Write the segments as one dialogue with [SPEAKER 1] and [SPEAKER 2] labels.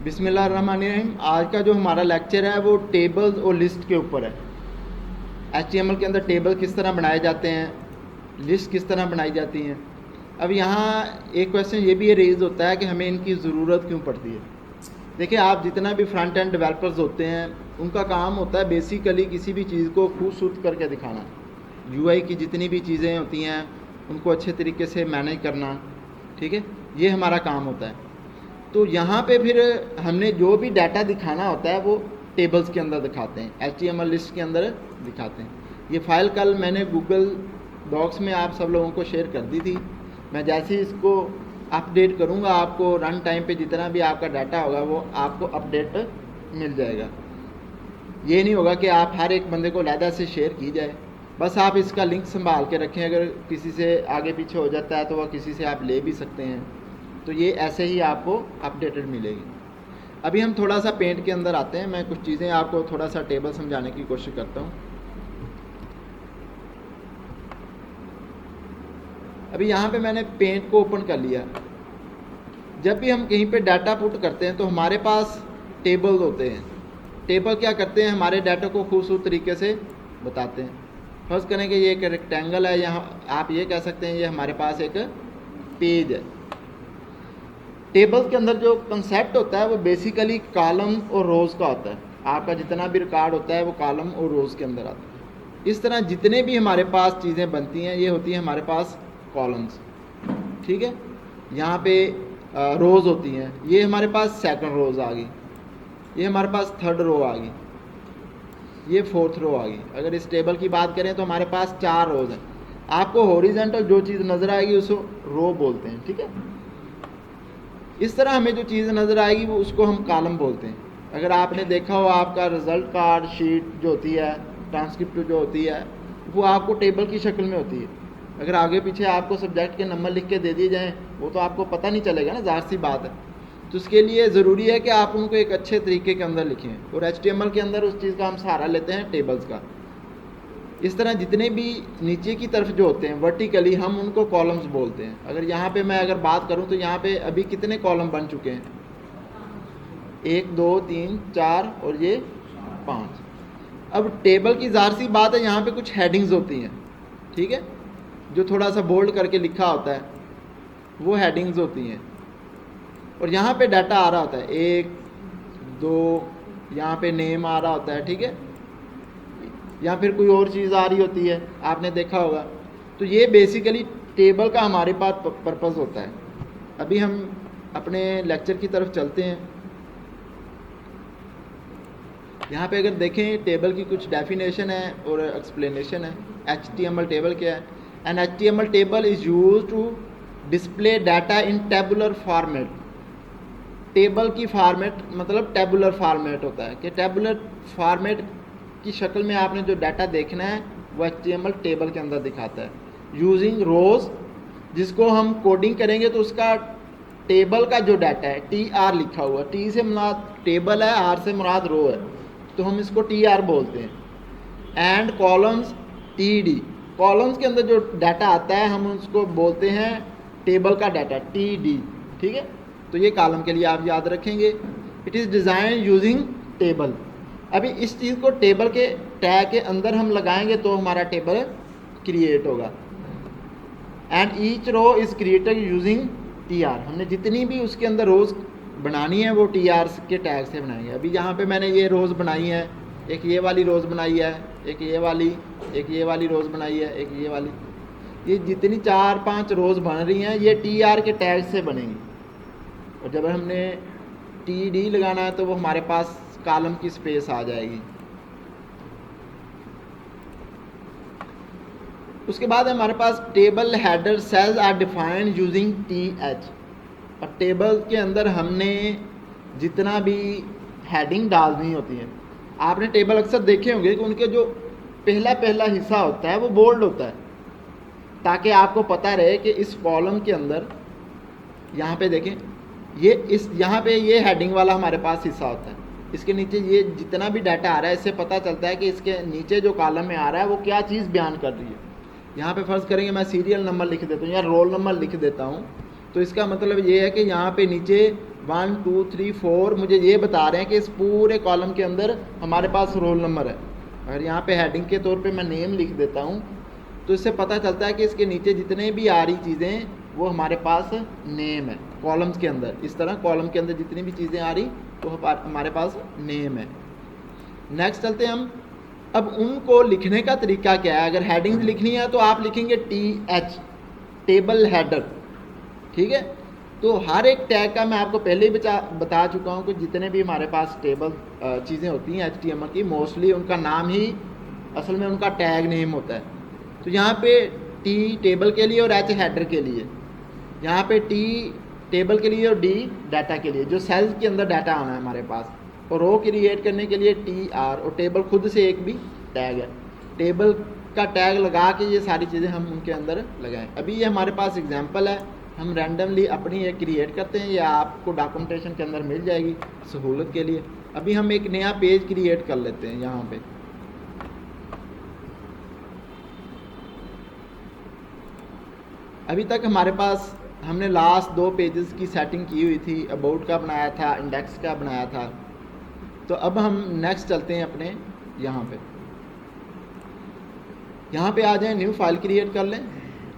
[SPEAKER 1] बिस्मिल्लाहिर्रहमानिर्रहीम। आज का जो हमारा लेक्चर है वो टेबल्स और लिस्ट के ऊपर है। HTML के अंदर टेबल किस तरह बनाए जाते हैं, लिस्ट किस तरह बनाई जाती हैं। अब यहाँ एक क्वेश्चन ये भी रेज होता है कि हमें इनकी ज़रूरत क्यों पड़ती है। देखिए, आप जितना भी फ्रंट एंड डेवलपर्स होते हैं उनका काम होता है बेसिकली किसी भी चीज़ को खूबसूरत करके दिखाना। UI की जितनी भी चीज़ें होती हैं उनको अच्छे तरीके से मैनेज करना, ठीक है, ये हमारा काम होता है। तो यहाँ पे फिर हमने जो भी डाटा दिखाना होता है वो टेबल्स के अंदर दिखाते हैं, HTML लिस्ट के अंदर दिखाते हैं। ये फ़ाइल कल मैंने गूगल डॉक्स में आप सब लोगों को शेयर कर दी थी। मैं जैसे ही इसको अपडेट करूँगा आपको रन टाइम पे जितना भी आपका डाटा होगा वो आपको अपडेट मिल जाएगा। ये नहीं होगा कि आप हर एक बंदे को अलहदा से शेयर की जाए, बस आप इसका लिंक संभाल के रखें। अगर किसी से आगे पीछे हो जाता है तो वह किसी से आप ले भी सकते हैं। तो ये ऐसे ही आपको अपडेटेड मिलेगी। अभी हम थोड़ा सा पेंट के अंदर आते हैं। मैं कुछ चीज़ें आपको थोड़ा सा टेबल समझाने की कोशिश करता हूँ। अभी यहाँ पे मैंने पेंट को ओपन कर लिया। जब भी हम कहीं पे डाटा पुट करते हैं तो हमारे पास टेबल होते हैं। टेबल क्या करते हैं, हमारे डाटा को खूबसूरत तरीके से बताते हैं। फर्ज करें कि ये एक रेक्टेंगल है, यहाँ आप ये कह सकते हैं ये हमारे पास एक पेज है। टेबल के अंदर जो कंसेप्ट होता है वो बेसिकली कॉलम और रोज़ का होता है। आपका जितना भी रिकॉर्ड होता है वो कॉलम और रोज़ के अंदर आता है। इस तरह जितने भी हमारे पास चीज़ें बनती हैं ये होती हैं हमारे पास कॉलम्स, ठीक है। यहाँ पे रोज़ होती हैं, ये हमारे पास सेकंड रोज़ आ गई, ये हमारे पास थर्ड रो आ गई, ये फोर्थ रो आ गई। अगर इस टेबल की बात करें तो हमारे पास 4 रोज़ हैं। आपको हॉरिजॉन्टल जो चीज़ नज़र आएगी उसको रो बोलते हैं, ठीक है। इस तरह हमें जो चीज़ नज़र आएगी वो उसको हम कॉलम बोलते हैं। अगर आपने देखा हो आपका रिज़ल्ट कार्ड शीट जो होती है, ट्रांसक्रिप्ट जो होती है, वो आपको टेबल की शक्ल में होती है। अगर आगे पीछे आपको सब्जेक्ट के नंबर लिख के दे दिए जाएँ वो तो आपको पता नहीं चलेगा ना, ज़ाहिर सी बात है। तो उसके लिए ज़रूरी है कि आप उनको एक अच्छे तरीके के अंदर लिखें, और HTML के अंदर उस चीज़ का हम सहारा लेते हैं टेबल्स का। इस तरह जितने भी नीचे की तरफ जो होते हैं वर्टिकली हम उनको कॉलम्स बोलते हैं। अगर यहाँ पे मैं अगर बात करूँ तो यहाँ पे अभी कितने कॉलम बन चुके हैं, 1 2 3 4 और ये 5। अब टेबल की ज़ाहिर सी बात है यहाँ पे कुछ हेडिंग्स होती हैं, ठीक है, जो थोड़ा सा बोल्ड करके लिखा होता है वो हेडिंग्स होती हैं। और यहाँ पे डाटा आ रहा होता है 1 2, यहाँ पे नेम आ रहा होता है, ठीक है, या फिर कोई और चीज़ आ रही होती है, आपने देखा होगा। तो ये बेसिकली टेबल का हमारे पास पर्पस होता है। अभी हम अपने लेक्चर की तरफ चलते हैं। यहाँ पे अगर देखें टेबल की कुछ डेफिनेशन है और एक्सप्लेनेशन है। HTML टेबल क्या है? An HTML table is use to display data in tabular format. Table की फॉर्मेट मतलब टेबुलर फॉर्मेट होता है कि टेबुलर फॉर्मेट की शक्ल में आपने जो डाटा देखना है वो HTML टेबल के अंदर दिखाता है। यूजिंग रोज़, जिसको हम कोडिंग करेंगे तो उसका टेबल का जो डाटा है TR लिखा हुआ, T से मुराद टेबल है, R से मुराद रो है, तो हम इसको TR बोलते हैं। एंड कॉलम्स TD, कॉलम्स के अंदर जो डाटा आता है हम उसको बोलते हैं टेबल का डाटा TD, ठीक है। तो ये कॉलम के लिए आप याद रखेंगे। It is design using table. अभी इस चीज़ को टेबल के टैग के अंदर हम लगाएंगे तो हमारा टेबल क्रिएट होगा। And each row is created using TR। हमने जितनी भी उसके अंदर रोज़ बनानी है वो TR के टैग से बनाएंगे। अभी यहाँ पे मैंने ये रोज़ बनाई है, एक ये वाली रोज़ बनाई है, एक ये वाली, एक ये वाली रोज़ बनाई है, एक ये वाली, ये जितनी 4-5 रोज़ बन रही हैं ये TR के टैग से बनेंगी। और जब हमने TD लगाना है तो वो हमारे पास कॉलम की स्पेस आ जाएगी। उसके बाद हमारे पास table header cells are defined using TH। और टेबल के अंदर हमने जितना भी हेडिंग डालनी होती है, आपने टेबल अक्सर देखे होंगे कि उनके जो पहला हिस्सा होता है वो बोल्ड होता है, ताकि आपको पता रहे कि इस कॉलम के अंदर, यहाँ पे देखें ये इस यहाँ पे ये हेडिंग वाला हमारे पास हिस्सा होता है। इसके नीचे ये जितना भी डाटा आ रहा है इससे पता चलता है कि इसके नीचे जो कॉलम में आ रहा है वो क्या चीज़ बयान कर रही है। यहाँ पे फ़र्ज़ करेंगे मैं सीरियल नंबर लिख देता हूँ या रोल नंबर लिख देता हूँ, तो इसका मतलब ये है कि यहाँ पे नीचे 1 2 3 4 मुझे ये बता रहे हैं कि इस पूरे कॉलम के अंदर हमारे पास रोल नंबर है। अगर यहाँ पे हेडिंग के तौर पे मैं नेम लिख देता हूँ तो इससे पता चलता है कि इसके नीचे जितने भी आ रही चीज़ें वो हमारे पास नेम है कॉलम्स के अंदर। इस तरह कॉलम के अंदर जितनी भी चीज़ें आ रही तो हमारे पास नेम है। नेक्स्ट चलते हैं हम। अब उनको लिखने का तरीका क्या है? अगर हेडिंग लिखनी है तो आप लिखेंगे TH, टेबल हेडर, ठीक है। तो हर एक टैग का मैं आपको पहले ही बता चुका हूँ कि जितने भी हमारे पास टेबल चीज़ें होती हैं HTML की, मोस्टली उनका नाम ही असल में उनका टैग नेम होता है। तो यहाँ पे T टेबल के लिए और H हेडर के लिए, यहाँ पे T टेबल के लिए और D डाटा के लिए, जो सेल्स के अंदर डाटा आना है हमारे पास, और रो क्रिएट करने के लिए TR, और टेबल खुद से एक भी टैग है। टेबल का टैग लगा के ये सारी चीज़ें हम उनके अंदर लगाएं। अभी ये हमारे पास एग्जांपल है, हम रैंडमली अपनी एक क्रिएट करते हैं, या आपको डॉक्यूमेंटेशन के अंदर मिल जाएगी सहूलत के लिए। अभी हम एक नया पेज क्रिएट कर लेते हैं। यहाँ पे अभी तक हमारे पास हमने लास्ट 2 पेजेस की सेटिंग की हुई थी, अबाउट का बनाया था, इंडेक्स का बनाया था। तो अब हम नेक्स्ट चलते हैं अपने यहाँ पे आ जाएं, न्यू फाइल क्रिएट कर लें।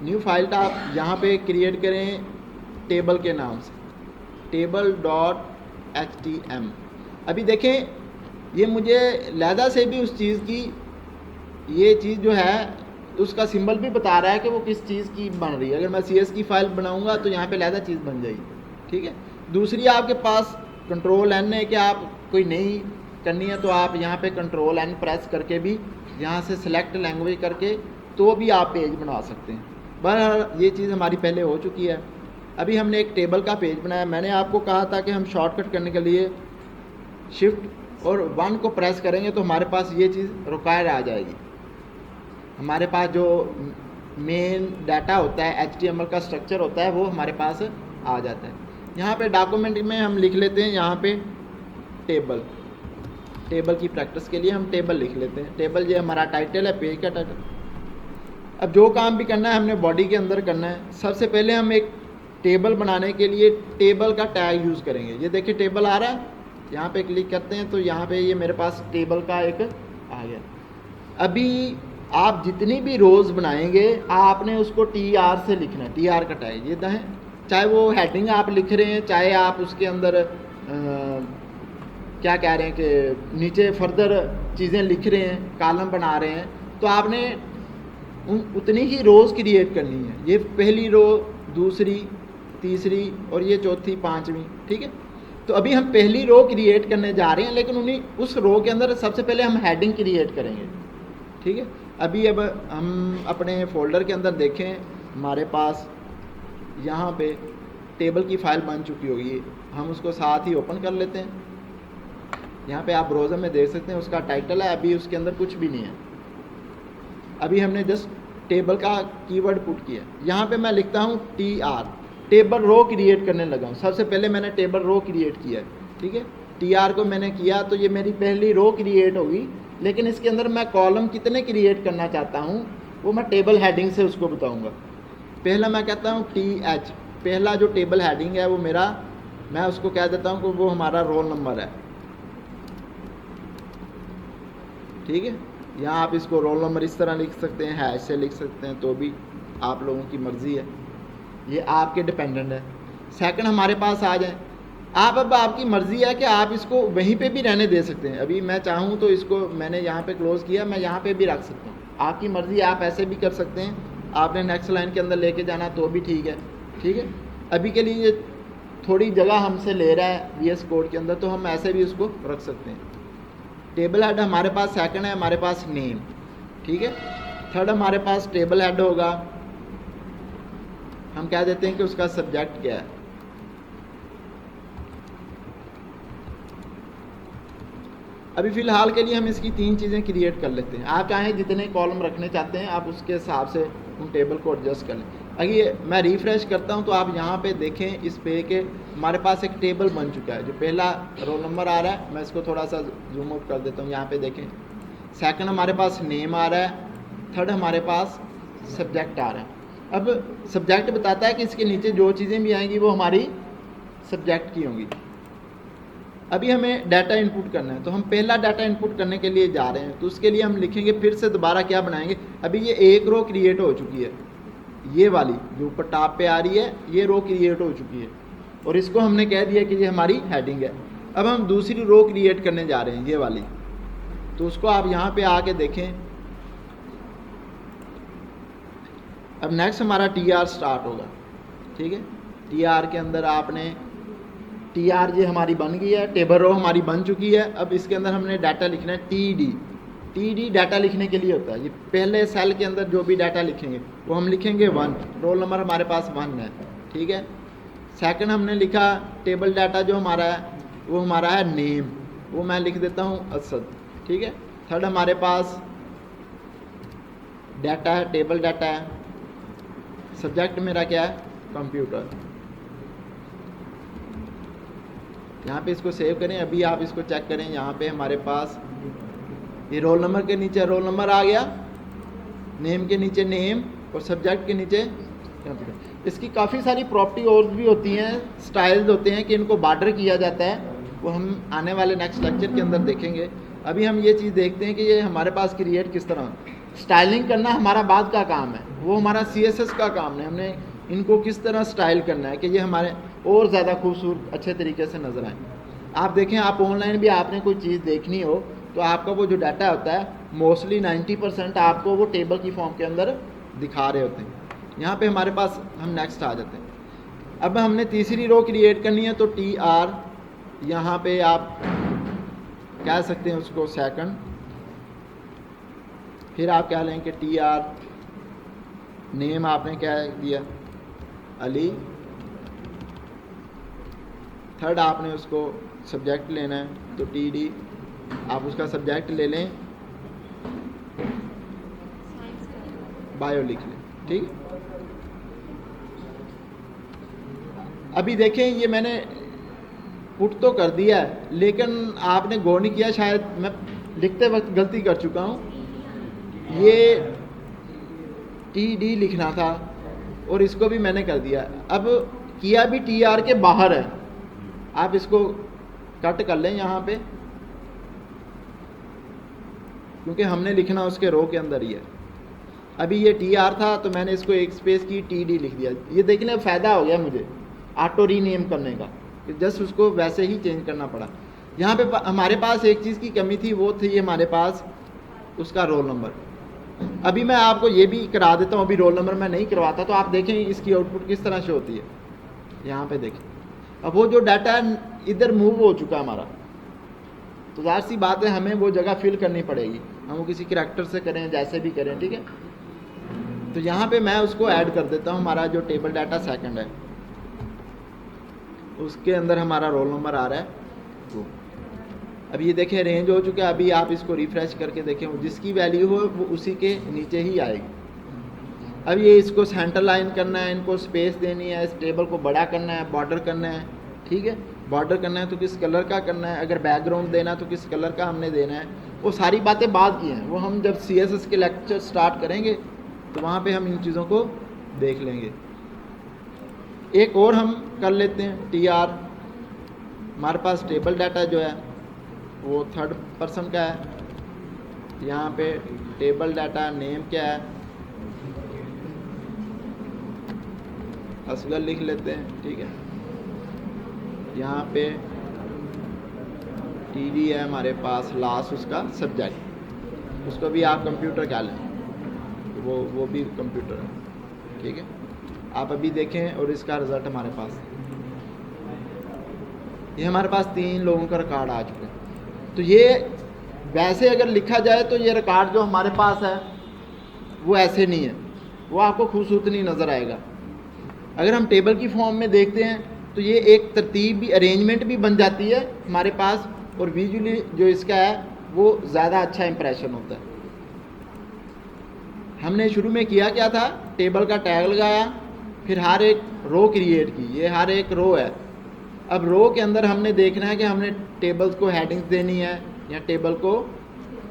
[SPEAKER 1] न्यू फाइल का आप यहाँ पे क्रिएट करें टेबल के नाम से, table.htm। अभी देखें ये मुझे लहदा से भी उस चीज़ की, ये चीज़ जो है उसका सिंबल भी बता रहा है कि वो किस चीज़ की बन रही है। अगर मैं CS की फाइल बनाऊंगा तो यहाँ पे लहदा चीज़ बन जाएगी, ठीक है। दूसरी आपके पास Ctrl+N है कि आप कोई नई करनी है तो आप यहाँ पे Ctrl+N प्रेस करके भी यहाँ से सिलेक्ट लैंग्वेज करके तो भी आप पेज बना सकते हैं। बहरहाल ये चीज़ हमारी पहले हो चुकी है। अभी हमने एक टेबल का पेज बनाया। मैंने आपको कहा था कि हम शॉर्टकट करने के लिए शिफ्ट और 1 को प्रेस करेंगे तो हमारे पास ये चीज़ रिक्वायर आ जाएगी। हमारे पास जो मेन डाटा होता है, HTML का स्ट्रक्चर होता है, वो हमारे पास आ जाता है। यहाँ पे डॉक्यूमेंट में हम लिख लेते हैं, यहाँ पे टेबल की प्रैक्टिस के लिए हम टेबल लिख लेते हैं। टेबल ये हमारा टाइटल है, पेज का टाइटल। अब जो काम भी करना है हमने बॉडी के अंदर करना है। सबसे पहले हम एक टेबल बनाने के लिए टेबल का टैग यूज़ करेंगे। ये देखिए टेबल आ रहा है, यहाँ पे क्लिक करते हैं तो यहाँ पे ये मेरे पास टेबल का एक आ गया। अभी आप जितनी भी रोज़ बनाएंगे आपने उसको TR से लिखना है, TR का टैग ये है। चाहे वो हेडिंग आप लिख रहे हैं, चाहे आप उसके अंदर क्या कह रहे हैं कि नीचे फर्दर चीज़ें लिख रहे हैं, कॉलम बना रहे हैं, तो आपने उतनी ही रोज़ क्रिएट करनी है। ये पहली रो, दूसरी, तीसरी और ये चौथी, पांचवी, ठीक है। तो अभी हम पहली रो क्रिएट करने जा रहे हैं, लेकिन उस रो के अंदर सबसे पहले हम हेडिंग क्रिएट करेंगे, ठीक है। अब हम अपने फोल्डर के अंदर देखें, हमारे पास यहाँ पे टेबल की फ़ाइल बन चुकी होगी। हम उसको साथ ही ओपन कर लेते हैं। यहाँ पे आप ब्राउज़र में देख सकते हैं उसका टाइटल है, अभी उसके अंदर कुछ भी नहीं है। अभी हमने जस्ट टेबल का कीवर्ड पुट किया। यहाँ पे मैं लिखता हूँ TR, टेबल रो क्रिएट करने लगा हूँ। सबसे पहले मैंने टेबल रो क्रिएट किया है, ठीक है। TR को मैंने किया तो ये मेरी पहली रो क्रिएट होगी, लेकिन इसके अंदर मैं कॉलम कितने क्रिएट करना चाहता हूँ वो मैं टेबल हेडिंग से उसको बताऊँगा। पहला मैं कहता हूँ TH, पहला जो टेबल हेडिंग है वो मेरा, मैं उसको कह देता हूँ कि वो हमारा रोल नंबर है, ठीक है। यहाँ आप इसको रोल नंबर इस तरह लिख सकते हैं, हैश से लिख सकते हैं, तो भी आप लोगों की मर्ज़ी है, ये आपके डिपेंडेंट है। सेकंड हमारे पास आ जाए आप, अब आपकी मर्ज़ी है कि आप इसको वहीं पे भी रहने दे सकते हैं। अभी मैं चाहूँ तो इसको मैंने यहाँ पे क्लोज़ किया, मैं यहाँ पे भी रख सकता हूँ, आपकी मर्ज़ी, आप ऐसे भी कर सकते हैं। आपने नेक्स्ट लाइन के अंदर लेके जाना तो भी ठीक है, ठीक है। अभी के लिए ये थोड़ी जगह हमसे ले रहा है VS कोड के अंदर, तो हम ऐसे भी उसको रख सकते हैं। टेबल हेड हमारे पास सेकंड है, हमारे पास नेम, ठीक है। थर्ड हमारे पास टेबल हेड होगा, हम कह देते हैं कि उसका सब्जेक्ट क्या है। अभी फ़िलहाल के लिए हम इसकी 3 चीज़ें क्रिएट कर लेते हैं। आप चाहें जितने कॉलम रखने चाहते हैं आप उसके हिसाब से उन टेबल को एडजस्ट कर लें। अगर मैं रिफ़्रेश करता हूं तो आप यहाँ पे देखें इस पे के हमारे पास एक टेबल बन चुका है। जो पहला रोल नंबर आ रहा है, मैं इसको थोड़ा सा जूम आउट कर देता हूँ, यहाँ पे देखें। सेकंड हमारे पास नेम आ रहा है, थर्ड हमारे पास सब्जेक्ट आ रहा है। अब सब्जेक्ट बताता है कि इसके नीचे जो चीज़ें भी आएंगी वो हमारी सब्जेक्ट की होंगी। अभी हमें डाटा इनपुट करना है, तो हम पहला डाटा इनपुट करने के लिए जा रहे हैं, तो उसके लिए हम लिखेंगे फिर से दोबारा क्या बनाएंगे। अभी ये एक रो क्रिएट हो चुकी है, ये वाली जो ऊपर टॉप पे आ रही है ये रो क्रिएट हो चुकी है, और इसको हमने कह दिया कि ये हमारी हेडिंग है। अब हम दूसरी रो क्रिएट करने जा रहे हैं, ये वाली, तो उसको आप यहाँ पे आके देखें। अब नेक्स्ट हमारा TR स्टार्ट होगा, ठीक है। TR के अंदर आपने TR ये हमारी बन गई है, टेबल रो हमारी बन चुकी है। अब इसके अंदर हमने डाटा लिखना है TD डाटा लिखने के लिए होता है। ये पहले सेल के अंदर जो भी डाटा लिखेंगे वो हम लिखेंगे 1, रोल नंबर हमारे पास 1 है, ठीक है। सेकंड हमने लिखा टेबल डाटा जो हमारा है वो हमारा है नेम, वो मैं लिख देता हूँ असद, ठीक है। थर्ड हमारे पास डाटा है, टेबल डाटा है। सब्जेक्ट मेरा क्या है, कंप्यूटर। यहाँ पे इसको सेव करें। अभी आप इसको चेक करें, यहाँ पे हमारे पास ये रोल नंबर के नीचे रोल नंबर आ गया, नेम के नीचे नेम, और सब्जेक्ट के नीचे कंप्यूटर। इसकी काफ़ी सारी प्रॉपर्टी और भी होती हैं, स्टाइल्स होते हैं कि इनको बॉर्डर किया जाता है, वो हम आने वाले नेक्स्ट लेक्चर के अंदर देखेंगे। अभी हम ये चीज़ देखते हैं कि ये हमारे पास क्रिएट किस तरह। स्टाइलिंग करना हमारा बाद का काम है, वो हमारा CSS का काम है। हमने इनको किस तरह स्टाइल करना है कि ये हमारे और ज़्यादा खूबसूरत अच्छे तरीके से नज़र आए। आप देखें, आप ऑनलाइन भी आपने कोई चीज़ देखनी हो तो आपका वो जो डाटा होता है मोस्टली 90% आपको वो टेबल की फॉर्म के अंदर दिखा रहे होते हैं। यहाँ पे हमारे पास हम नेक्स्ट आ जाते हैं। अब हमने तीसरी रो क्रिएट करनी है, तो TR यहाँ पे आप कह सकते हैं उसको सेकंड, फिर आप क्या लेंगे TR नेम आपने क्या दिया अली। थर्ड आपने उसको सब्जेक्ट लेना है, तो TD आप उसका सब्जेक्ट ले लें, बायो लिख लें, ठीक है। अभी देखें, ये मैंने पुट तो कर दिया है, लेकिन आपने गौर नहीं किया, शायद मैं लिखते वक्त गलती कर चुका हूँ। ये TD लिखना था और इसको भी मैंने कर दिया। अब किया भी TR के बाहर है, आप इसको कट कर लें यहाँ पे, क्योंकि हमने लिखना उसके रो के अंदर ही है। अभी ये TR था तो मैंने इसको एक स्पेस की TD लिख दिया। ये देखने में फ़ायदा हो गया मुझे ऑटो रीनेम करने का, कि जस्ट उसको वैसे ही चेंज करना पड़ा। यहाँ पे हमारे पास एक चीज़ की कमी थी, वो थी हमारे पास उसका रोल नंबर। अभी मैं आपको ये भी करा देता हूँ, अभी रोल नंबर मैं नहीं करवाता, तो आप देखें इसकी आउटपुट किस तरह से होती है। यहाँ पे देखें, अब वो जो डाटा इधर मूव हो चुका हमारा, तो ज़ाहिर सी बात है हमें वो जगह फिल करनी पड़ेगी, हम वो किसी करैक्टर से करें, जैसे भी करें, ठीक है। तो यहाँ पे मैं उसको ऐड कर देता हूँ, हमारा जो टेबल डाटा सेकंड है उसके अंदर हमारा रोल नंबर आ रहा है वो। अब ये देखें रेंज हो चुका है। अभी आप इसको रिफ्रेश करके देखें, जिसकी वैल्यू हो वो उसी के नीचे ही आएगी। अब ये इसको सेंटर लाइन करना है, इनको स्पेस देनी है, इस टेबल को बड़ा करना है, बॉर्डर करना है, ठीक है। बॉर्डर करना है तो किस कलर का करना है, अगर बैकग्राउंड देना तो किस कलर का हमने देना है, वो सारी बातें बाद की हैं। वो हम जब CSS के लेक्चर स्टार्ट करेंगे तो वहाँ पे हम इन चीज़ों को देख लेंगे। एक और हम कर लेते हैं TR। हमारे पास टेबल डाटा जो है वो थर्ड पर्सन का है। यहाँ पे टेबल डाटा नेम क्या है, असगर लिख लेते हैं, ठीक है। यहाँ पे TD है हमारे पास, लास्ट उसका सब्जेक्ट, उसको भी आप कंप्यूटर क्या लें, वो भी कंप्यूटर है, ठीक है। आप अभी देखें और इसका रिज़ल्ट हमारे पास, ये हमारे पास 3 लोगों का रिकॉर्ड आ चुका है। तो ये वैसे अगर लिखा जाए तो ये रिकॉर्ड जो हमारे पास है वो ऐसे नहीं है, वो आपको खूबसूरत नहीं नज़र आएगा। अगर हम टेबल की फॉर्म में देखते हैं तो ये एक तरतीब भी, अरेंजमेंट भी बन जाती है हमारे पास, और विजुअली जो इसका है वो ज़्यादा अच्छा इंप्रेशन होता है। हमने शुरू में किया क्या था, टेबल का टैग लगाया, फिर हर एक रो क्रिएट की, ये हर एक रो है। अब रो के अंदर हमने देखना है कि हमने टेबल्स को हेडिंग्स देनी है या टेबल को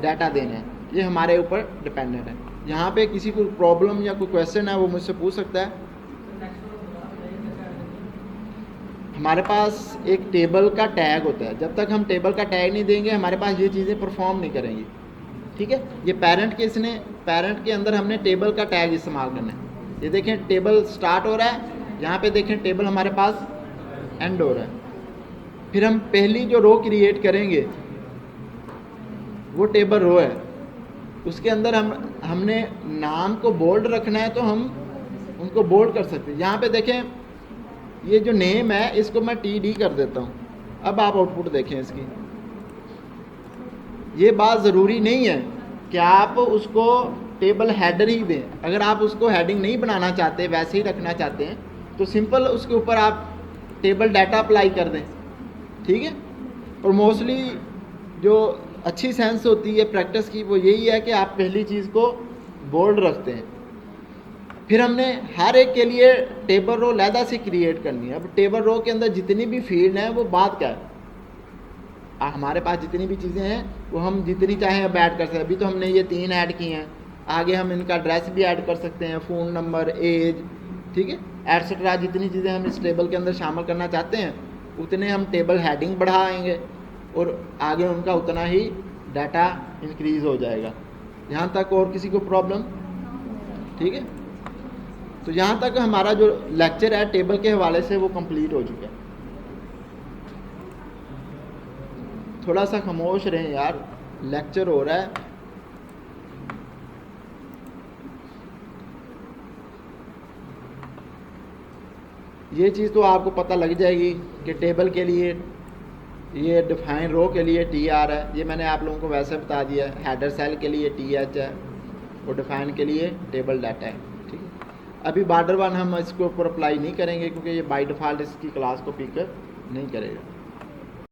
[SPEAKER 1] डाटा देना है, ये हमारे ऊपर डिपेंडेंट है। यहाँ पे किसी को प्रॉब्लम या कोई क्वेश्चन है वो मुझसे पूछ सकता है। हमारे पास एक टेबल का टैग होता है, जब तक हम टेबल का टैग नहीं देंगे हमारे पास ये चीज़ें परफॉर्म नहीं करेंगी। ठीक है, ये पैरेंट के अंदर हमने टेबल का टैग इस्तेमाल करना है। ये देखें टेबल स्टार्ट हो रहा है, यहाँ पे देखें टेबल हमारे पास एंड हो रहा है। फिर हम पहली जो रो क्रिएट करेंगे वो टेबल रो है, उसके अंदर हमने नाम को बोल्ड रखना है तो हम उनको बोल्ड कर सकते हैं। यहाँ पे देखें ये जो नेम है इसको मैं TD कर देता हूँ। अब आप आउटपुट देखें इसकी। ये बात ज़रूरी नहीं है कि आप उसको टेबल हेडर ही दें। अगर आप उसको हेडिंग नहीं बनाना चाहते, वैसे ही रखना चाहते हैं, तो सिंपल उसके ऊपर आप टेबल डाटा अप्लाई कर दें। ठीक है, और मोस्टली जो अच्छी सेंस होती है प्रैक्टिस की वो यही है कि आप पहली चीज़ को बोल्ड रखते हैं। फिर हमने हर एक के लिए टेबल रो अलहदा से क्रिएट करनी है। अब टेबल रो के अंदर जितनी भी फील्ड हैं वो बात क्या है, हमारे पास जितनी भी चीज़ें हैं वो हम जितनी चाहें अब ऐड कर सकते हैं। अभी तो हमने ये 3 ऐड की हैं, आगे हम इनका एड्रेस भी ऐड कर सकते हैं, फ़ोन नंबर, एज, ठीक है, एटसेट्रा। जितनी चीज़ें हम इस टेबल के अंदर शामिल करना चाहते हैं उतने हम टेबल हेडिंग बढ़ाएंगे और आगे उनका उतना ही डाटा इंक्रीज़ हो जाएगा। यहाँ तक और किसी को प्रॉब्लम? ठीक है, तो यहाँ तक हमारा जो लेक्चर है टेबल के हवाले से वो कंप्लीट हो चुका है। थोड़ा सा खामोश रहें यार, लेक्चर हो रहा है। ये चीज़ तो आपको पता लग जाएगी कि टेबल के लिए ये डिफाइन रो के लिए TR है, ये मैंने आप लोगों को वैसे बता दिया है। हेडर सेल के लिए TH है और डिफाइन के लिए टेबल डाटा है। ठीक है, अभी बॉर्डर वन हम इसके ऊपर अप्लाई नहीं करेंगे क्योंकि ये बाय डिफ़ॉल्ट इसकी क्लास को पिक नहीं करेगा।